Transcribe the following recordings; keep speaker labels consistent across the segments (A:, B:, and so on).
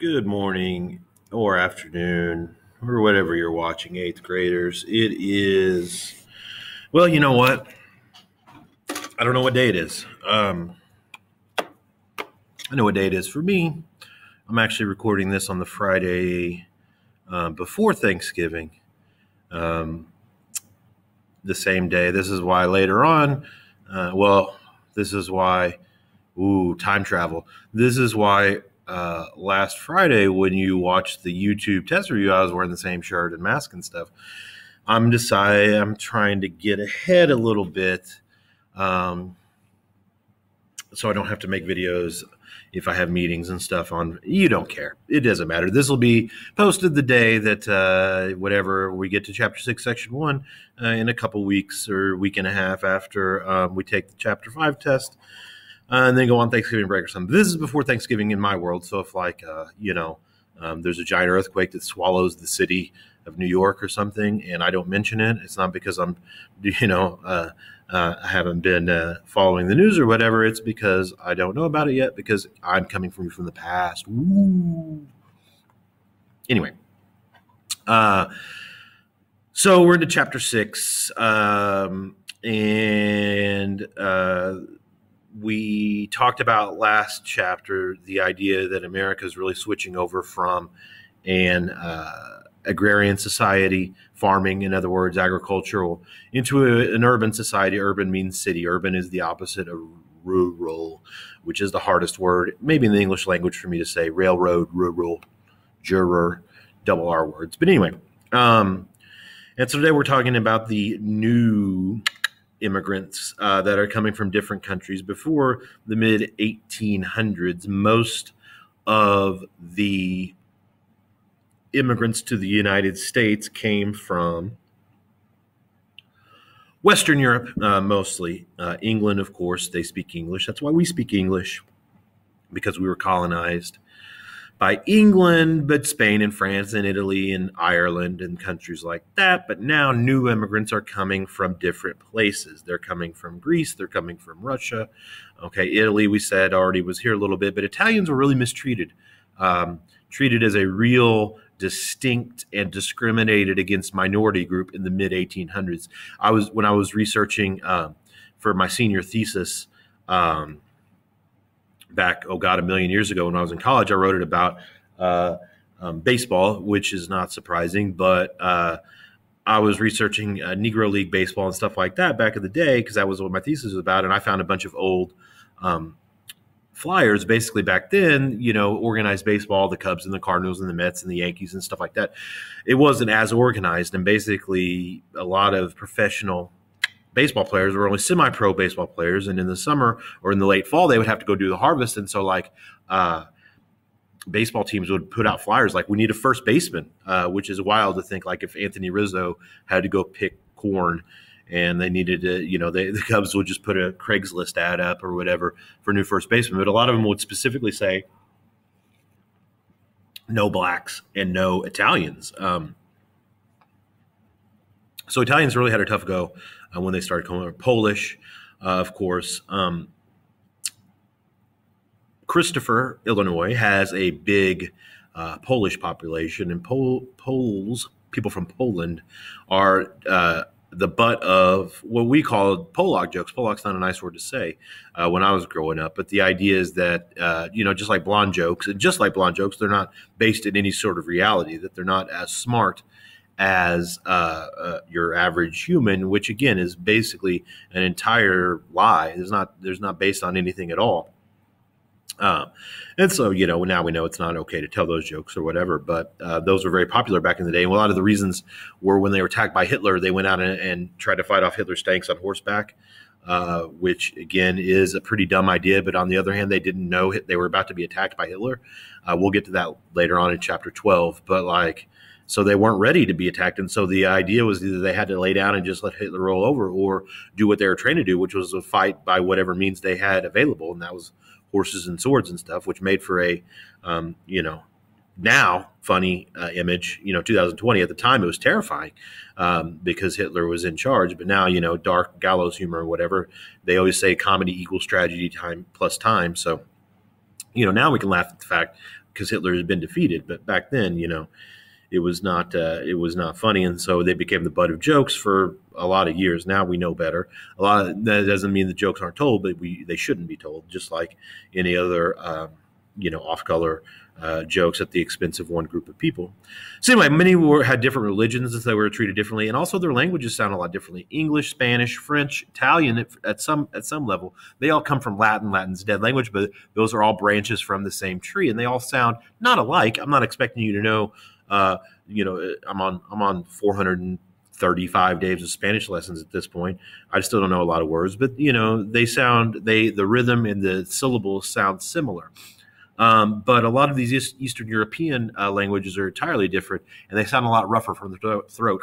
A: Good morning or afternoon or whatever you're watching, eighth graders. It is, well, you know what? I don't know what day it is. I know what day it is for me. I'm actually recording this on the Friday before Thanksgiving, um, the same day. This is why later on, this is why, time travel. This is why last Friday when you watched the YouTube test review, I was wearing the same shirt and mask and stuff. I'm trying to get ahead a little bit, so I don't have to make videos if I have meetings and stuff on. You don't care. It doesn't matter. This will be posted the day that whatever we get to Chapter 6, Section 1 in a couple weeks or week and a half after we take the Chapter 5 test. And then go on Thanksgiving break or something. This is before Thanksgiving in my world. So if there's a giant earthquake that swallows the city of New York or something, and I don't mention it, it's not because I haven't been following the news or whatever. It's because I don't know about it yet because I'm coming from the past. Woo. Anyway, so we're into Chapter 6, we talked about last chapter the idea that America is really switching over from an agrarian society, farming, in other words, agricultural, into an urban society. Urban means city. Urban is the opposite of rural, which is the hardest word, maybe in the English language for me to say. Railroad, rural, juror, double R words. But anyway, and so today we're talking about the new immigrants that are coming from different countries. Before the mid 1800s, most of the immigrants to the United States came from Western Europe, mostly. England, of course, they speak English. That's why we speak English, because we were colonized by England, but Spain and France and Italy and Ireland and countries like that. But now new immigrants are coming from different places. They're coming from Greece. They're coming from Russia. Okay, Italy, we said, already was here a little bit, but Italians were really mistreated, treated as a real distinct and discriminated against minority group in the mid 1800s. When I was researching for my senior thesis, back, a million years ago when I was in college, I wrote it about baseball, which is not surprising, but I was researching Negro League baseball and stuff like that back in the day because that was what my thesis was about, and I found a bunch of old flyers basically back then, organized baseball, the Cubs and the Cardinals and the Mets and the Yankees and stuff like that. It wasn't as organized, and basically a lot of professional baseball players were only semi-pro baseball players, and in the summer or in the late fall they would have to go do the harvest, and so baseball teams would put out flyers like, we need a first baseman, which is wild to think, like if Anthony Rizzo had to go pick corn and they needed to, the Cubs would just put a Craigslist ad up or whatever for new first baseman, but a lot of them would specifically say no blacks and no Italians. So Italians really had a tough go when they started coming. Polish, of course. Christopher, Illinois, has a big Polish population, and Poles, people from Poland, are the butt of what we called Polak jokes. Polak's not a nice word to say when I was growing up, but the idea is that, just like blonde jokes, they're not based in any sort of reality, that they're not as smart as your average human, which again is basically an entire lie. There's not based on anything at all. And so, now we know it's not okay to tell those jokes or whatever, but those were very popular back in the day. And a lot of the reasons were when they were attacked by Hitler, they went out and tried to fight off Hitler's tanks on horseback, which again is a pretty dumb idea. But on the other hand, they didn't know they were about to be attacked by Hitler. We'll get to that later on in chapter 12, but so they weren't ready to be attacked. And so the idea was either they had to lay down and just let Hitler roll over, or do what they were trained to do, which was a fight by whatever means they had available. And that was horses and swords and stuff, which made for a, now funny image, 2020. At the time, it was terrifying because Hitler was in charge. But now, dark gallows humor or whatever. They always say comedy equals tragedy time plus time. So, now we can laugh at the fact because Hitler had been defeated. But back then, it was not funny, and so they became the butt of jokes for a lot of years. Now we know better. That doesn't mean the jokes aren't told, but they shouldn't be told, just like any other off color jokes at the expense of one group of people. So anyway, many had different religions, and so they were treated differently, and also their languages sound a lot differently. English, Spanish, French, Italian at some level, they all come from Latin. Latin's a dead language, but those are all branches from the same tree, and they all sound not alike. I'm not expecting you to know. I'm on 435 days of Spanish lessons at this point. I still don't know a lot of words, but the rhythm and the syllables sound similar. But a lot of these Eastern European languages are entirely different, and they sound a lot rougher from the throat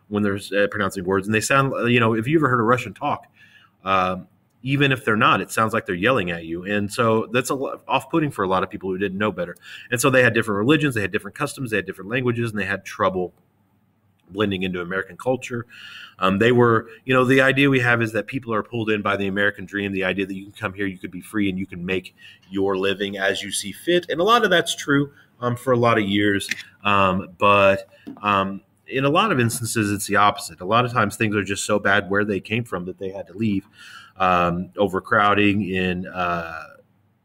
A: when they're pronouncing words. And they sound, if you ever heard a Russian talk, even if they're not, it sounds like they're yelling at you. And so that's off-putting for a lot of people who didn't know better. And so they had different religions, they had different customs, they had different languages, and they had trouble blending into American culture. They were, the idea we have is that people are pulled in by the American dream, the idea that you can come here, you could be free, and you can make your living as you see fit. And a lot of that's true for a lot of years. But in a lot of instances, it's the opposite. A lot of times things are just so bad where they came from that they had to leave. Overcrowding in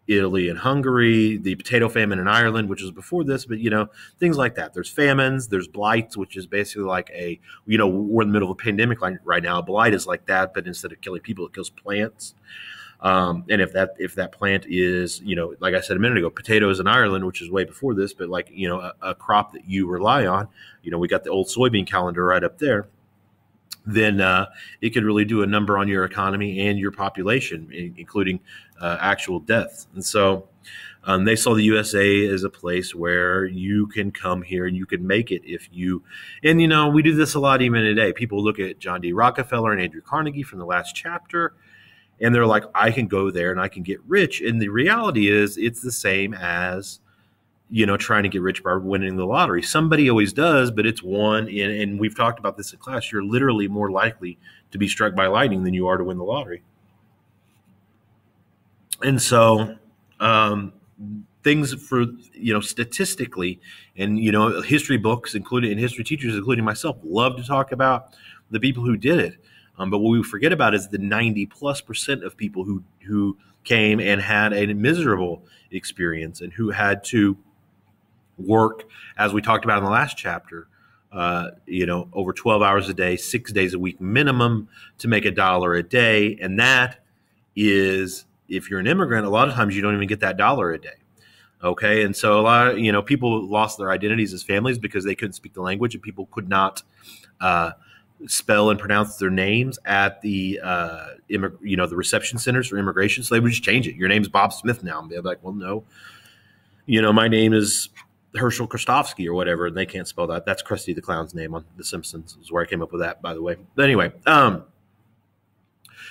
A: Italy and Hungary, the potato famine in Ireland, which was before this, but things like that. There's famines, there's blights, which is basically like we're in the middle of a pandemic right now. A blight is like that, but instead of killing people, it kills plants. And if that plant is, like I said a minute ago, potatoes in Ireland, which is way before this, but like, a crop that you rely on, we got the old soybean calendar right up there, then it could really do a number on your economy and your population, including actual deaths. And so they saw the USA as a place where you can come here and you can make it we do this a lot even today. People look at John D. Rockefeller and Andrew Carnegie from the last chapter, and they're like, I can go there and I can get rich. And the reality is it's the same as trying to get rich by winning the lottery. Somebody always does, but it's one, and we've talked about this in class, you're literally more likely to be struck by lightning than you are to win the lottery. And so things for, statistically, and, history books, and history teachers, including myself, love to talk about the people who did it. But what we forget about is the 90+% of people who came and had a miserable experience and who had to work, as we talked about in the last chapter, over 12 hours a day, 6 days a week minimum to make $1 a day. And that is, if you're an immigrant, a lot of times you don't even get that $1 a day. Okay. And so a lot of, people lost their identities as families because they couldn't speak the language, and people could not spell and pronounce their names at the the reception centers for immigration. So they would just change it. Your name's Bob Smith now. And they're like, well, no, my name is Herschel Krostofsky or whatever, and they can't spell that. That's Krusty the Clown's name on The Simpsons, is where I came up with that, by the way. But anyway,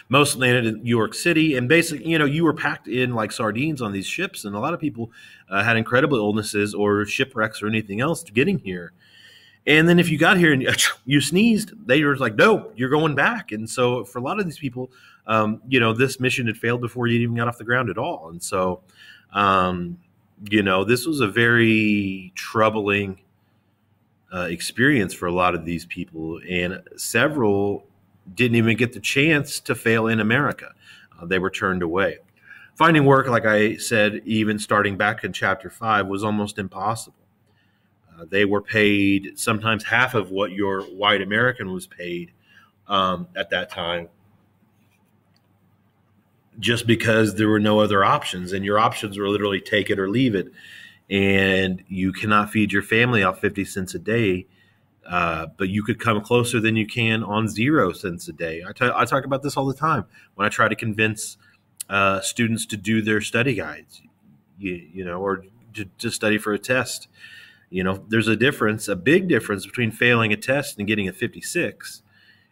A: most landed in New York City, and basically, you were packed in like sardines on these ships, and a lot of people had incredible illnesses or shipwrecks or anything else getting here. And then if you got here and you sneezed, they were like, no, you're going back. And so for a lot of these people, this mission had failed before you even got off the ground at all. And so, this was a very troubling experience for a lot of these people. And several didn't even get the chance to fail in America. They were turned away. Finding work, like I said, even starting back in chapter 5, was almost impossible. They were paid sometimes half of what your white American was paid at that time, just because there were no other options, and your options were literally take it or leave it. And you cannot feed your family off 50 cents a day, but you could come closer than you can on 0 cents a day. I talk about this all the time when I try to convince students to do their study guides, or to study for a test. There's a big difference between failing a test and getting a 56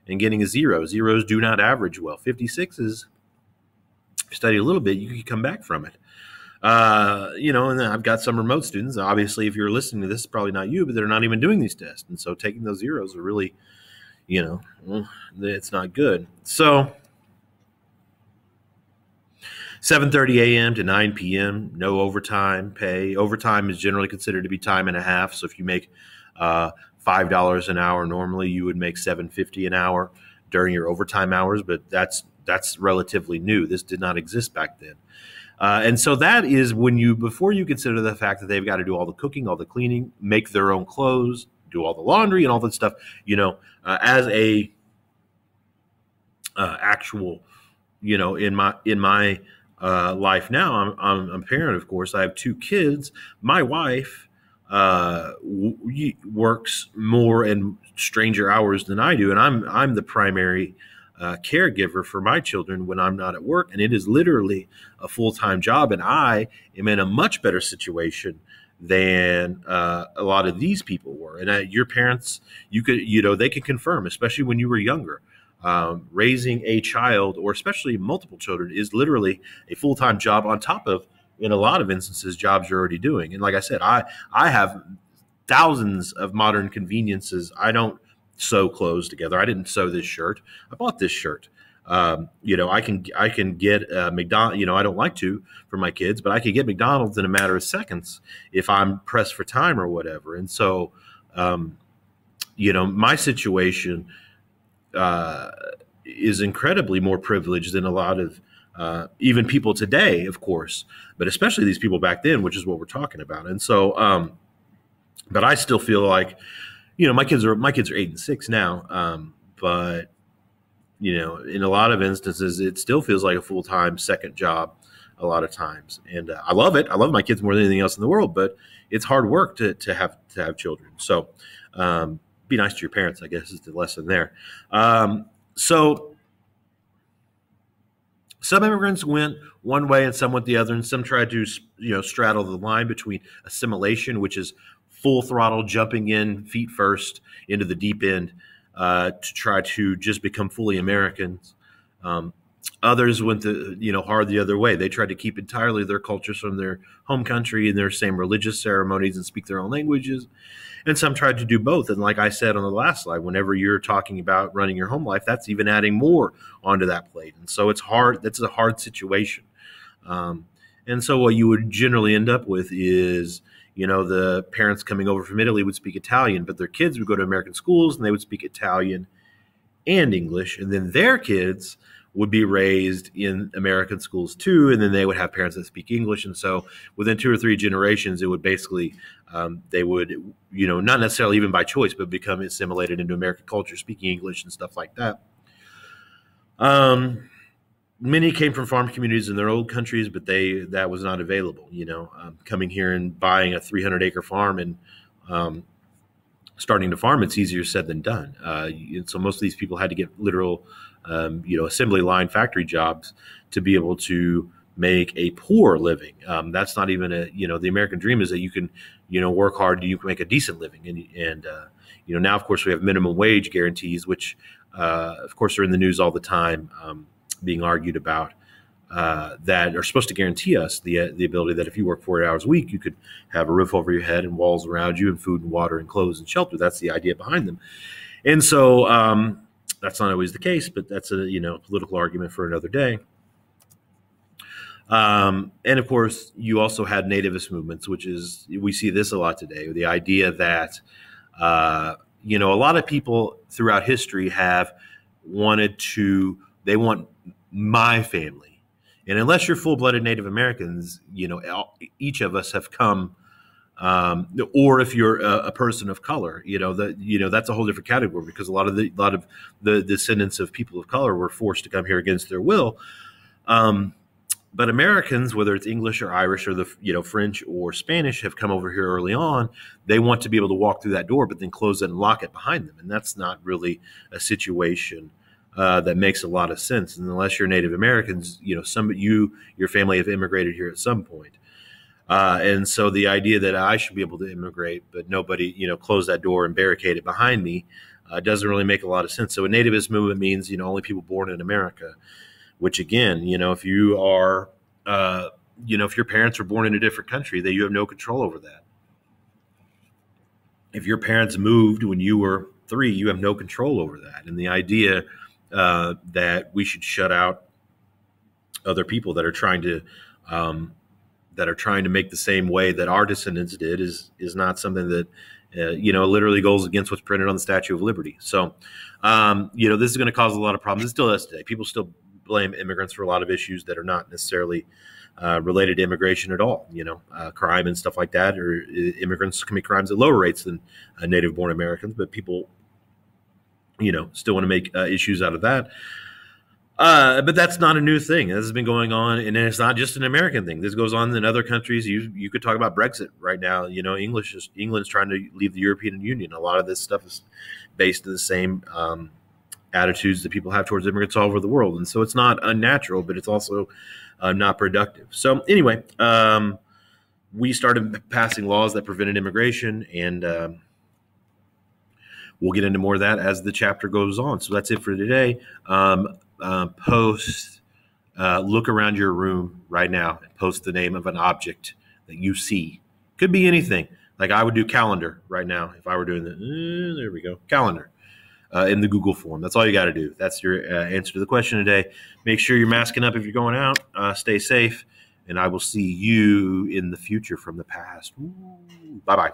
A: and getting a 0. Zeros do not average well. 56s, if you study a little bit, you can come back from it. And then I've got some remote students. Obviously, if you're listening to this, it's probably not you, but they're not even doing these tests. And so taking those zeros are really, it's not good. So 7:30 a.m. to 9 p.m. No overtime pay. Overtime is generally considered to be time and a half. So if you make $5 an hour normally, you would make $7.50 an hour during your overtime hours. But that's relatively new. This did not exist back then. And so that is when before you consider the fact that they've got to do all the cooking, all the cleaning, make their own clothes, do all the laundry and all that stuff, as a actual, in my life now, I'm a parent, of course. I have two kids. My wife works more and stranger hours than I do, and I'm the primary caregiver for my children when I'm not at work, and it is literally a full-time job. And I am in a much better situation than a lot of these people were. And your parents, they can confirm, especially when you were younger. Raising a child, or especially multiple children, is literally a full-time job on top of, in a lot of instances, jobs you're already doing. And like I said, I have thousands of modern conveniences. I don't sew clothes together. I didn't sew this shirt. I bought this shirt. I can get McDonald's. I don't like to for my kids, but I can get McDonald's in a matter of seconds if I'm pressed for time or whatever. And so, my situation is incredibly more privileged than a lot of even people today, of course, but especially these people back then, which is what we're talking about. And so, but I still feel like, my kids are 8 and 6 now, but in a lot of instances, it still feels like a full-time second job a lot of times, and I love it. I love my kids more than anything else in the world, but it's hard work to have children. So. Be nice to your parents, I guess, is the lesson there. So some immigrants went one way and some went the other, and some tried to, straddle the line between assimilation, which is full throttle, jumping in feet first into the deep end to try to just become fully Americans. Others went hard the other way. They tried to keep entirely their cultures from their home country and their same religious ceremonies and speak their own languages. And some tried to do both. And like I said on the last slide, whenever you're talking about running your home life, that's even adding more onto that plate. And so it's hard. That's a hard situation. And so what you would generally end up with is, the parents coming over from Italy would speak Italian, but their kids would go to American schools and they would speak Italian and English. And then their kids would be raised in American schools too, and then they would have parents that speak English. And so within 2 or 3 generations, it would basically, they would, not necessarily even by choice, but become assimilated into American culture, speaking English and stuff like that. Many came from farm communities in their old countries, but that was not available. Coming here and buying a 300-acre farm and starting to farm, it's easier said than done. And so most of these people had to get literal assembly line factory jobs to be able to make a poor living. That's not even the American dream is that you can, work hard, you can make a decent living. And now, of course, we have minimum wage guarantees, which, of course, are in the news all the time, being argued about, that are supposed to guarantee us the ability that if you work 40 hours a week, you could have a roof over your head and walls around you and food and water and clothes and shelter. That's the idea behind them. And so, that's not always the case, but that's a political argument for another day. And of course, you also had nativist movements, which is, we see this a lot today. The idea that a lot of people throughout history have they want my family, and unless you're full-blooded Native Americans, each of us have come. Or if you're a person of color, that's a whole different category, because a lot of the descendants of people of color were forced to come here against their will. But Americans, whether it's English or Irish or the French or Spanish, have come over here early on. They want to be able to walk through that door, but then close it and lock it behind them, and that's not really a situation that makes a lot of sense. And unless you're Native Americans, your family have immigrated here at some point. And so the idea that I should be able to immigrate, but nobody, close that door and barricade it behind me, doesn't really make a lot of sense. So a nativist movement means, only people born in America, which again, if you are, if your parents were born in a different country, that you have no control over that. If your parents moved when you were 3, you have no control over that. And the idea that we should shut out other people that are trying to make the same way that our descendants did is not something that literally goes against what's printed on the Statue of Liberty. So this is going to cause a lot of problems. It still does today. People still blame immigrants for a lot of issues that are not necessarily related to immigration at all. Crime and stuff like that, or immigrants commit crimes at lower rates than native-born Americans, but people still want to make issues out of that. But that's not a new thing. This has been going on, and it's not just an American thing. This goes on in other countries. You could talk about Brexit right now. England's trying to leave the European Union. A lot of this stuff is based on the same attitudes that people have towards immigrants all over the world, and so it's not unnatural, but it's also not productive. So anyway, we started passing laws that prevented immigration, and we'll get into more of that as the chapter goes on. So that's it for today. Look around your room right now and post the name of an object that you see. Could be anything. Like I would do calendar right now if I were doing there we go, calendar in the Google form. That's all you got to do. That's your answer to the question today. Make sure you're masking up if you're going out. Stay safe, and I will see you in the future from the past. Bye-bye.